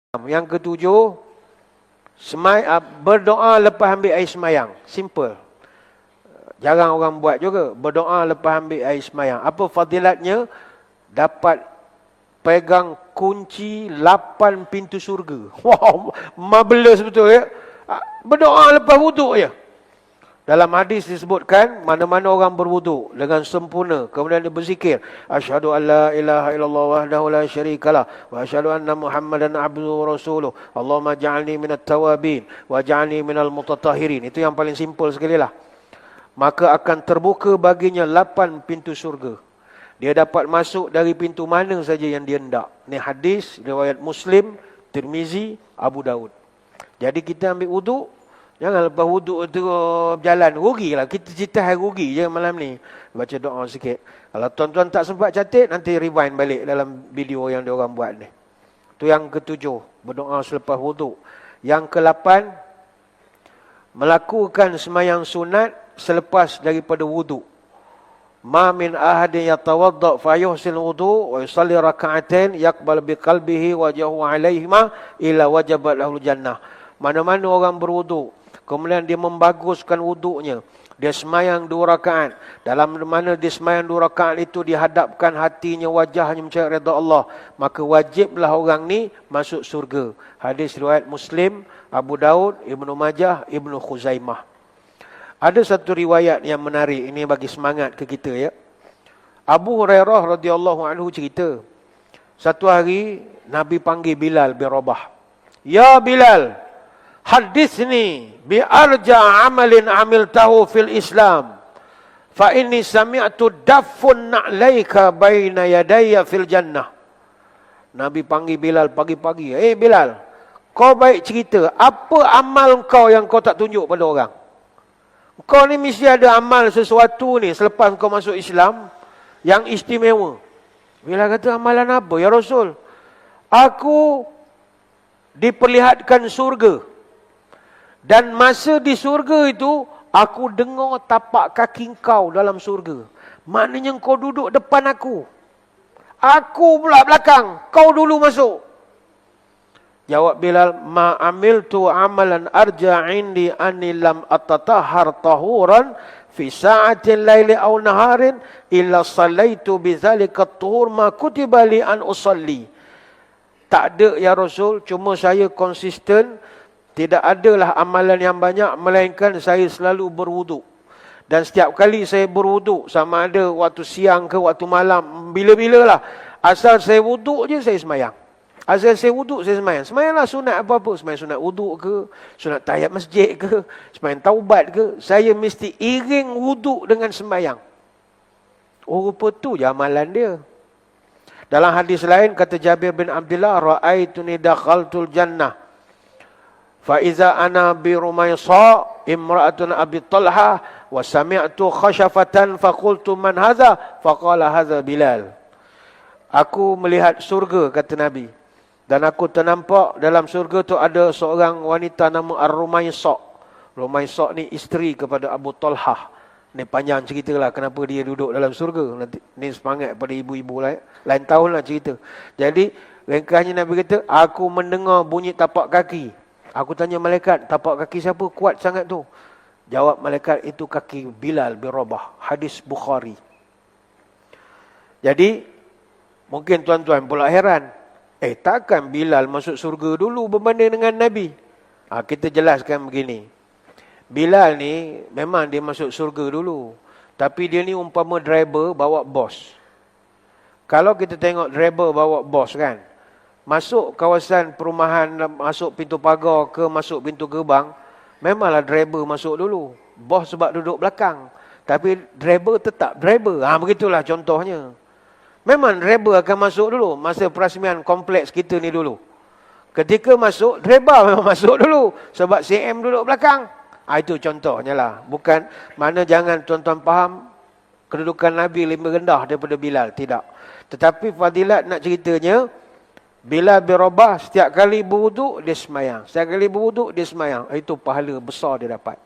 Yang ketujuh, berdoa lepas ambil air semayang. Simple. Jarang orang buat juga. Berdoa lepas ambil air semayang. Apa fadilatnya? Dapat pegang kunci 8 pintu syurga. Wow, marvelous betul ya. Berdoa lepas wuduk je. Dalam hadis disebutkan, mana-mana orang berwuduk dengan sempurna, kemudian dia berzikir, asyhadu an la ilaha illallah wahdahu la syarikalah wa asyhadu anna Muhammadan abduhu wa rasuluh. Allahumma ja'alni minat tawabin wa ja'alni minal mutatahhirin. Itu yang paling simple sekali lah. Maka akan terbuka baginya 8 pintu syurga. Dia dapat masuk dari pintu mana saja yang dia hendak. Ini hadis riwayat Muslim, Tirmizi, Abu Daud. Jadi kita ambil wuduk, jangan lepas wuduk tu berjalan. Rugilah. Kita cerita hari rugi je malam ni. Baca doa sikit. Kalau tuan-tuan tak sempat catat, nanti rewind balik dalam video yang diorang buat ni. Itu yang ketujuh. Berdoa selepas wuduk. Yang ke-8, melakukan semayang sunat selepas daripada wuduk. Ma min ahadin yatawadda fa yuhsin wudu wa yusalli raka'atain yaqbal bi qalbihi wajhahu alaihima illa wajabat lahul jannah. Mana-mana orang berwuduk, kemudian dia membaguskan wuduknya, dia semayang 2 rakaat. Dalam mana dia semayang 2 rakaat itu dihadapkan hatinya, wajahnya mencari redha Allah, maka wajiblah orang ni masuk surga. Hadis riwayat Muslim, Abu Daud, Ibnu Majah, Ibnu Khuzaimah. Ada satu riwayat yang menarik, ini bagi semangat ke kita ya. Abu Hurairah radhiyallahu anhu cerita, satu hari Nabi panggil Bilal bin Rabah. Ya Bilal, hadithni bi arja amalin amiltahu fil Islam. Fa inni sami'tu daffun na'laika baina yadayya fil jannah. Nabi panggil Bilal pagi-pagi. Bilal, kau baik cerita, apa amal kau yang kau tak tunjuk pada orang? Kau ni mesti ada amal sesuatu ni selepas kau masuk Islam yang istimewa. Bilal kata, amalan apa ya Rasul? Aku diperlihatkan surga. Dan masa di surga itu, aku dengar tapak kaki kau dalam surga. Maknanya kau duduk depan aku. Aku pula belakang. Kau dulu masuk. Jawab Bilal, ma amiltu amalan arja indi anni lam atatahhar tahuran fi sa'atin laili aw naharin illa sallaitu bidzalika at-tuhur ma kutiba li an usalli. Tak ada ya Rasul, cuma saya konsisten. Tidak adalah amalan yang banyak, melainkan saya selalu berwuduk. Dan setiap kali saya berwuduk, sama ada waktu siang ke waktu malam, bila-bila lah. Asal saya wuduk je, saya semayang. Asal saya wuduk, saya semayang. Semayanglah sunat apa-apa. Semayang sunat wuduk ke, sunat tahiyat masjid ke, semayang taubat ke. Saya mesti iring wuduk dengan semayang. Oh, rupa tu je amalan dia. Dalam hadis lain, kata Jabir bin Abdullah, ra'aituni dakhaltul jannah. Faiza ana bi Rumaysa imra'atun Abi Talha wa sami'tu khashafatan faqultu man hadha faqala hadha Bilal. Aku melihat surga, kata Nabi, dan aku ternampak dalam surga tu ada seorang wanita nama Ar-Rumaysa. Rumaysa ni isteri kepada Abu Talha. Ni panjang ceritalah kenapa dia duduk dalam surga. Nanti ni semangat pada ibu-ibu lain tahun lah cerita. Jadi ringkasnya Nabi kata, aku mendengar bunyi tapak kaki. Aku tanya malaikat, tapak kaki siapa kuat sangat tu? Jawab malaikat, itu kaki Bilal bin Rabah. Hadis Bukhari. Jadi, mungkin tuan-tuan pula heran. Takkan Bilal masuk surga dulu berbanding dengan Nabi? Kita jelaskan begini. Bilal ni, memang dia masuk surga dulu. Tapi dia ni umpama driver bawa bos. Kalau kita tengok driver bawa bos kan, masuk kawasan perumahan, masuk pintu pagar ke masuk pintu gerbang, memanglah driver masuk dulu. Bos sebab duduk belakang. Tapi driver tetap driver. Begitulah contohnya. Memang driver akan masuk dulu. Masa perasmian kompleks kita ni dulu. Ketika masuk, driver memang masuk dulu. Sebab CM duduk belakang. Itu contohnya lah. Bukan, mana jangan tuan-tuan faham, kedudukan Nabi lebih rendah daripada Bilal. Tidak. Tetapi fadilat nak ceritanya, Bilal bin Rabah setiap kali berwuduk, dia semayang. Setiap kali berwuduk, dia semayang. Itu pahala besar dia dapat.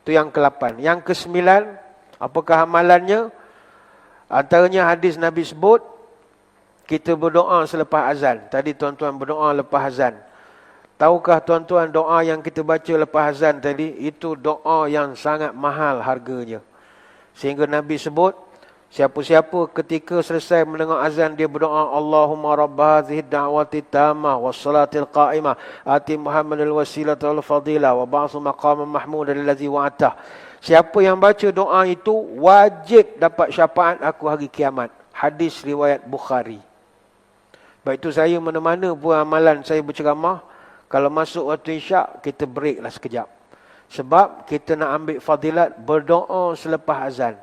Itu yang ke-8. Yang ke-9, apakah amalannya? Antaranya hadis Nabi sebut, kita berdoa selepas azan. Tadi tuan-tuan berdoa lepas azan. Tahukah tuan-tuan doa yang kita baca lepas azan tadi, itu doa yang sangat mahal harganya. Sehingga Nabi sebut, siapa-siapa ketika selesai mendengar azan, dia berdoa, Allahumma rabba hadhihi da'wati tammah wassalatil qa'imah ati Muhammadil wasilata wal fadilah wa ba'su maqaman mahmudan allazi wa'atah. Siapa yang baca doa itu, wajib dapat syafaat aku hari kiamat. Hadis riwayat Bukhari. Baik itu saya mana-mana pun amalan saya berceramah, kalau masuk waktu isyak, kita breaklah sekejap. Sebab kita nak ambil fadilat berdoa selepas azan.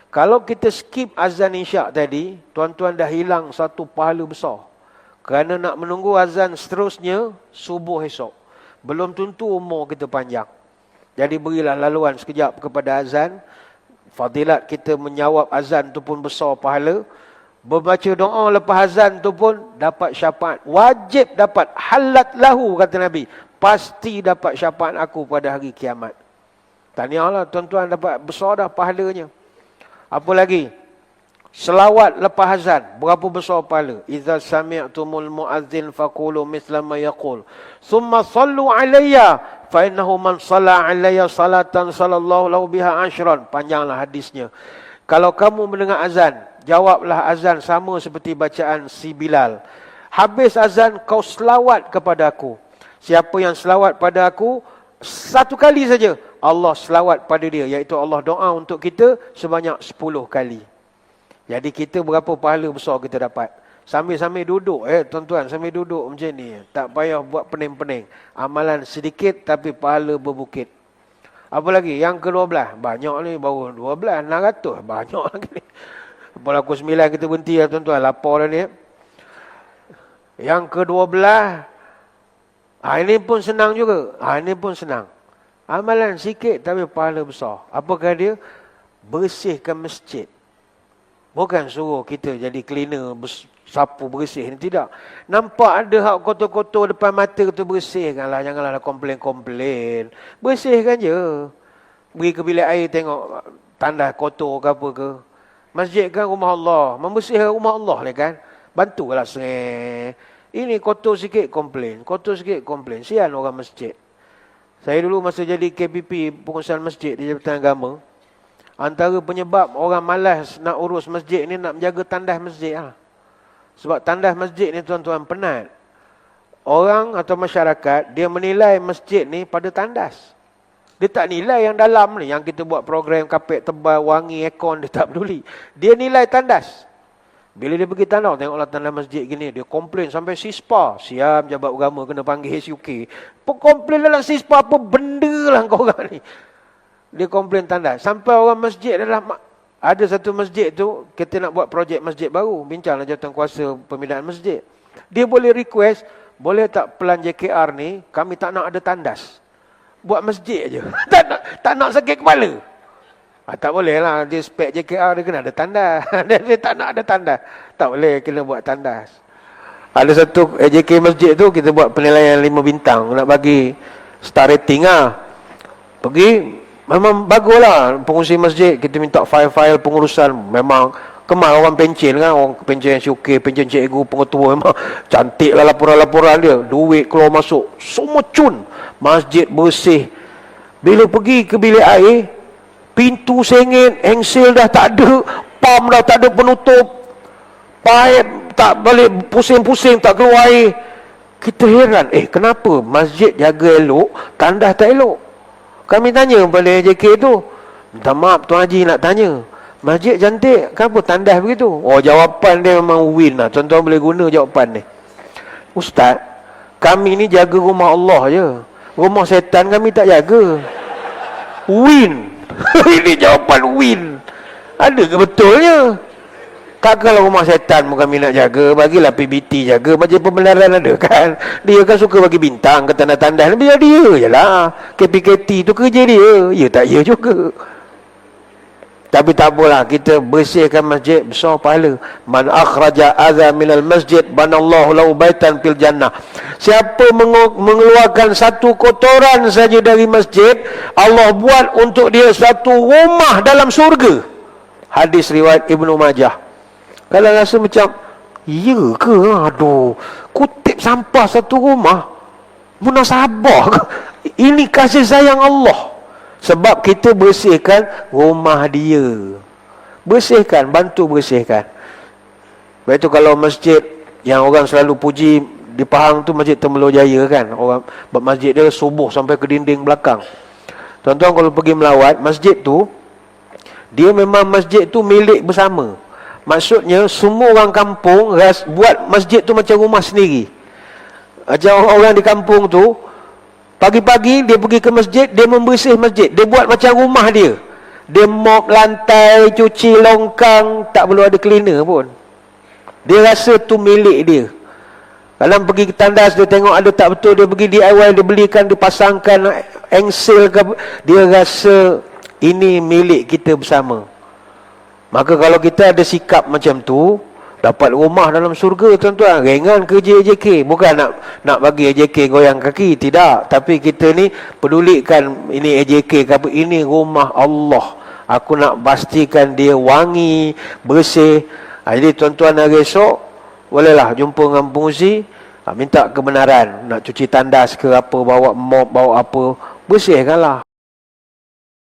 Kalau kita skip azan isyak tadi, tuan-tuan dah hilang satu pahala besar. Kerana nak menunggu azan seterusnya, subuh esok. Belum tentu umur kita panjang. Jadi berilah laluan sekejap kepada azan. Fadilat kita menyawab azan tu pun besar pahala. Membaca doa lepas azan tu pun dapat syafaat. Wajib dapat. Halat lahu, kata Nabi. Pasti dapat syafaat aku pada hari kiamat. Tahniahlah tuan-tuan, dapat besar dah pahalanya. Apa lagi? Selawat lepas azan. Berapa besar pahala? Iza sami'tumul mu'azzin faqulu misla ma yaqul. Thumma sallu alayya. Fa innahu man salla alayya salatan sallallahu lahu biha ashran. Panjanglah hadisnya. Kalau kamu mendengar azan, jawablah azan sama seperti bacaan si Bilal. Habis azan, kau selawat kepada aku. Siapa yang selawat pada aku, satu kali saja, Allah selawat pada dia. Iaitu Allah doa untuk kita sebanyak 10 kali. Jadi kita berapa pahala besar kita dapat. Sambil-sambil duduk, tuan-tuan, sambil duduk macam ni. Tak payah buat pening-pening. Amalan sedikit tapi pahala berbukit. Apa lagi? Yang ke-12. Banyak ni, baru 12, 600. Banyak lagi ni. Pada pukul 9 kita berhenti lah tuan-tuan. Lapar dah ni. Yang ke-12. Ini pun senang juga. Ini pun senang. Amalan sikit tapi pahala besar. Apakah dia? Bersihkan masjid. Bukan suruh kita jadi cleaner, sapu bersih. Tidak. Nampak ada hak kotor-kotor depan mata tu, bersihkanlah. Janganlah komplain-komplain. Bersihkan je. Pergi ke bilik air tengok tandas kotor ke apa ke. Masjid kan rumah Allah. Membersihkan rumah Allah ni kan. Bantulah sering. Ini kotor sikit komplain. Kotor sikit komplain. Sian orang masjid. Saya dulu masa jadi KPP, pengurusan masjid di Jabatan Agama. Antara penyebab orang malas nak urus masjid ni, nak menjaga tandas masjid lah. Sebab tandas masjid ni tuan-tuan penat. Orang atau masyarakat, dia menilai masjid ni pada tandas. Dia tak nilai yang dalam ni. Yang kita buat program kapet tebal, wangi, aircon, dia tak peduli. Dia nilai tandas. Bila dia pergi tandas, tengoklah tandas masjid gini. Dia komplain sampai sispa. Siam jabat agama kena panggil HUK. Komplain dalam sispa apa benda lah kau orang ni. Dia komplain tandas. Sampai orang masjid adalah, ada satu masjid tu, kita nak buat projek masjid baru. Bincanglah jawatan kuasa pembinaan masjid. Dia boleh request, boleh tak plan JKR ni, kami tak nak ada tandas. Buat masjid je. tak nak sakit kepala. Tak boleh lah. Dia spek JKR, dia kena ada tandas. Dia tak nak ada tandas. Tak boleh, kena buat tandas. Ada satu JK masjid tu, kita buat penilaian 5 bintang. Nak bagi star rating lah. Pergi, memang baguslah pengurusi masjid. Kita minta file-file pengurusan. Memang kemal orang pencen kan. Orang pencen SUK, pencen cikgu, pengetua. Memang cantik lah laporan-laporan dia. Duit keluar masuk. Semua cun. Masjid bersih. Bila pergi ke bilik air, pintu sengit, engsel dah tak ada. Pam dah tak ada penutup. Paip tak balik, pusing-pusing tak keluar air. Kita heran. Kenapa masjid jaga elok, tandas tak elok? Kami tanya pada JK tu. Minta maaf Tuan Haji nak tanya. Masjid cantik, kenapa tandas begitu? Oh, jawapan dia memang win lah. Tuan-tuan boleh guna jawapan ni. Ustaz, kami ni jaga rumah Allah je. Rumah setan kami tak jaga. Win. Ini jawapan win. Ada ke betulnya? Takkanlah rumah setan pun kami nak jaga. Bagilah PBT jaga. Majlis Pembenaran ada kan. Dia kan suka bagi bintang ke tanda-tanda. Biar dia je lah. KPKT tu kerja dia. Ya tak ya juga. Tapi tak apalah. Kita bersihkan masjid, besar pahala. Man akhraja adha minal masjid banallahu lahu baitan fil jannah. Siapa mengeluarkan satu kotoran saja dari masjid, Allah buat untuk dia satu rumah dalam surga. Hadis riwayat Ibnu Majah. Kalau rasa macam Ya ke? Aduh, kutip sampah satu rumah. Munasabah ke? Ini kasih sayang Allah. Sebab kita bersihkan rumah dia. Bersihkan, bantu bersihkan. Lepas itu kalau masjid yang orang selalu puji di Pahang tu, Masjid Temerloh Jaya kan. Orang masjid dia subuh sampai ke dinding belakang. Tuan-tuan kalau pergi melawat, masjid tu, dia memang masjid tu milik bersama. Maksudnya, semua orang kampung buat masjid tu macam rumah sendiri. Macam orang-orang di kampung tu, pagi-pagi dia pergi ke masjid, dia membersih masjid. Dia buat macam rumah dia. Dia mop lantai, cuci longkang, tak perlu ada cleaner pun. Dia rasa tu milik dia. Kalau pergi ke tandas, dia tengok ada tak betul, dia pergi DIY, dia belikan, dia pasangkan engsel ke, dia rasa ini milik kita bersama. Maka kalau kita ada sikap macam tu, dapat rumah dalam surga, tuan-tuan. Ringan kerja AJK. Bukan nak bagi AJK goyang kaki, tidak. Tapi kita ni pedulikan ini AJK ke apa, ini rumah Allah. Aku nak pastikan dia wangi, bersih. Jadi tuan-tuan hari esok bolehlah jumpa dengan pengurusi, minta kebenaran, nak cuci tandas ke apa, bawa mop, bawa apa, bersihkanlah.